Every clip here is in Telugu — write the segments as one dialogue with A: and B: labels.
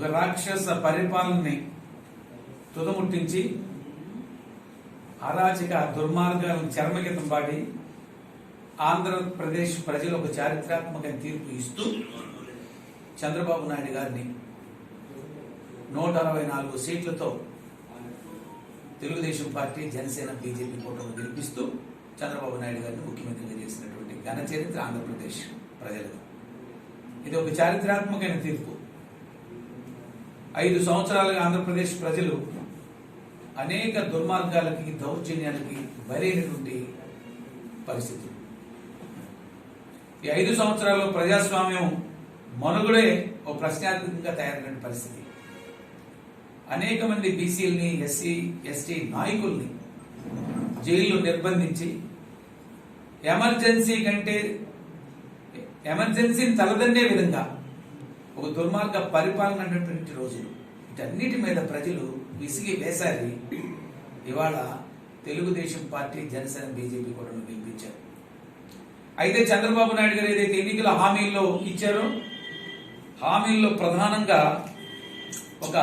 A: ఒక రాక్షస పరిపాలనని తుదముట్టించి అరాచక దుర్మార్గాలను చర్మగీతం పాడి ఆంధ్రప్రదేశ్ ప్రజలు ఒక చారిత్రాత్మక తీర్పు ఇస్తూ చంద్రబాబు నాయుడు గారిని 164 సీట్లతో తెలుగుదేశం పార్టీ, జనసేన, బీజేపీ కూటమి గెలిపిస్తూ చంద్రబాబు నాయుడు గారిని ముఖ్యమంత్రిగా చేసినటువంటి ఘన చరిత్ర ఆంధ్రప్రదేశ్ ప్రజలకు. ఇది ఒక చారిత్రాత్మకమైన తీర్పు. 5 సంవత్సరాలుగా ఆంధ్రప్రదేశ్ ప్రజలు అనేక దుర్మార్గాలకి, దౌర్జన్యాలకి బలైనటువంటి పరిస్థితులు. ఈ 5 సంవత్సరాల్లో ప్రజాస్వామ్యం మనుగడే ఒక ప్రశ్నార్థకంగా తయారైన పరిస్థితి. అనేక మంది బీసీలని, ఎస్సీ, ఎస్టీ నాయకుల్ని జైల్లో నిర్బంధించి ఎమర్జెన్సీని తలదన్నే విధంగా ఒక దుర్మార్గ పరిపాలన అనేటువంటి రోజులు. వీటన్నిటి మీద ప్రజలు విసిగి వేసారి ఇవాళ తెలుగుదేశం పార్టీ, జనసేన, బీజేపీ కూడా గెలిపించారు. అయితే చంద్రబాబు నాయుడు గారు ఏదైతే ఎన్నికల హామీల్లో ఇచ్చారో, హామీల్లో ప్రధానంగా ఒక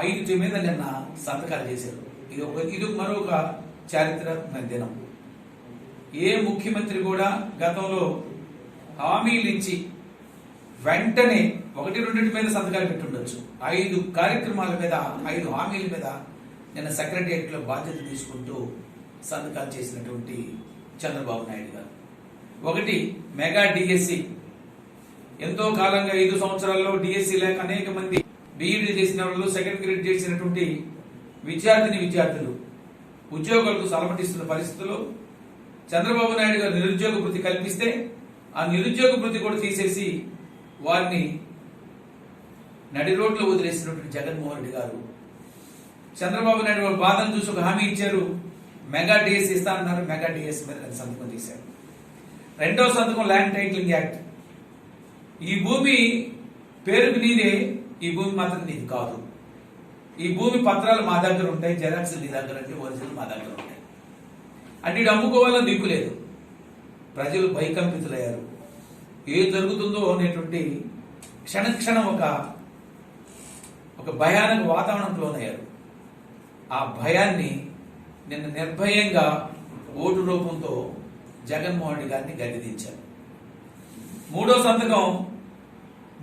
A: 5 మీద నిన్న సంతకాలు చేశారు. ఇది మరొక చారిత్రాత్మక దినం. ఏ ముఖ్యమంత్రి కూడా గతంలో హామీలు ఇచ్చి వెంటనే 1-2 మీద సంతకాలు పెట్టుండొచ్చు. 5 కార్యక్రమాల మీద, 5 హామీల మీద నిన్న సెక్రటేరియట్ లో బాధ్యత తీసుకుంటూ సంతకాలు చేసినటువంటి చంద్రబాబు నాయుడు గారు. 1 మెగా డిఎస్సి. ఎంతో కాలంగా 5 సంవత్సరాల్లో డిఎస్సి లేక అనేక మంది బీఈడీ చేసిన వాళ్ళు, సెకండ్ గ్రేడ్ చేసినటువంటి విద్యార్థులు ఉద్యోగాలకు సలమటిస్తున్న పరిస్థితుల్లో చంద్రబాబు నాయుడు గారు నిరుద్యోగ భృతి కల్పిస్తే ఆ నిరుద్యోగ భృతి కూడా తీసేసి వారిని నడి రోడ్లో వదిలేసినటువంటి జగన్మోహన్ రెడ్డి గారు చంద్రబాబు నాయుడు గారు బాధను చూసి ఒక హామీ ఇచ్చారు. మెగా డిఎస్ ఇస్తానన్నారు. మెగా డిఎస్ మీద సంతకం చేశారు. 2వ సంతకం ల్యాండ్ టైటిలింగ్ యాక్ట్. ఈ భూమి పేరుకు నీదే, ఈ భూమి మాత్రం నీది కాదు. ఈ భూమి పత్రాలు మా దగ్గర ఉంటాయి, జెరాక్స్ నీ దగ్గర అంటే ఒరిజినల్ మా దగ్గర ఉంటాయి. అంటే ఇటు అమ్ముకోవాలని దిక్కు లేదు. ప్రజలు భయకంపితులయ్యారు. ఏం జరుగుతుందో అనేటువంటి క్షణక్షణం ఒక భయానక వాతావరణంలో లోనయ్యారు. ఆ భయాన్ని నిన్న నిర్భయంగా ఓటు రూపంతో జగన్మోహన్ రెడ్డి గారిని గద్దెదించారు. 3వ సంతకం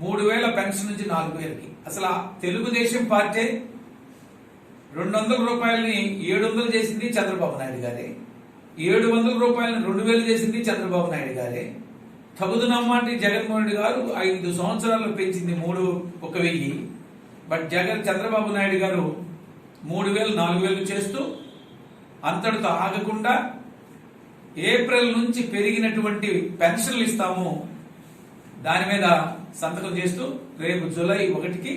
A: 3000 పెన్షన్ నుంచి 4000కి. అసలు తెలుగుదేశం పార్టీ 200 రూపాయలని 700 చేసింది చంద్రబాబు నాయుడు గారే. 700 రూపాయలని 2000 చేసింది చంద్రబాబు నాయుడు గారే. తగుదునమ్మంటే జగన్మోహన్ రెడ్డి గారు 5 సంవత్సరాల్లో పెంచింది 1000. బట్ చంద్రబాబు నాయుడు గారు 3000, 4000 చేస్తూ అంతటితో ఆగకుండా ఏప్రిల్ నుంచి పెరిగినటువంటి పెన్షన్లు ఇస్తాము దాని మీద సంతకం చేస్తూ రేపు జూలై 1కి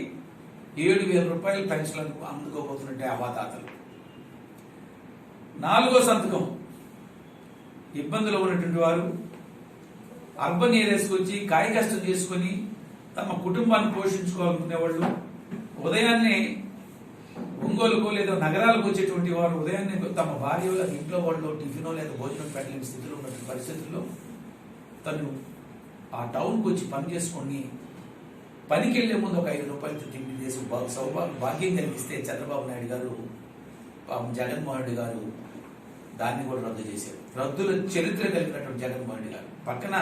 A: 7,000 రూపాయలు పెన్షన్లకు అందుకోబోతున్నట్టే అవాతాతలు. 4వ సంతకం ఇబ్బందులు ఉన్నటువంటి వారు అర్బన్ ఏరియాస్కి వచ్చి కాయ కష్టం చేసుకుని తమ కుటుంబాన్ని పోషించుకోవాలనుకునే వాళ్ళు, ఉదయాన్నే ఒంగోలుకో లేదా నగరాలకు వచ్చేటువంటి వారు ఉదయాన్నే తమ భార్య ఇంట్లో వాళ్ళు టిఫినో లేదా భోజనం పెట్టలేని స్థితిలో ఉన్నటువంటి పరిస్థితుల్లో తను ఆ టౌన్కి వచ్చి పని చేసుకొని పనికి వెళ్లే ముందు ఒక 5 రూపాయలతో తిండి చేసి భాగ్యం కలిగిస్తే చంద్రబాబు నాయుడు గారు, జగన్మోహన్ రెడ్డి గారు దాన్ని కూడా రద్దు చేశారు. రద్దుల చరిత్ర కలిగినటువంటి జగన్మోహన్ రెడ్డి గారు పక్కన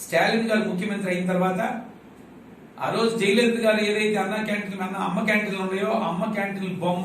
A: స్టాలిన్ గారు ముఖ్యమంత్రి అయిన తర్వాత ఆ రోజు జయలలిత గారు ఏదైతే అమ్మ క్యాంటీన్లు ఉన్నాయో అమ్మ క్యాంటీన్ల బొమ్మ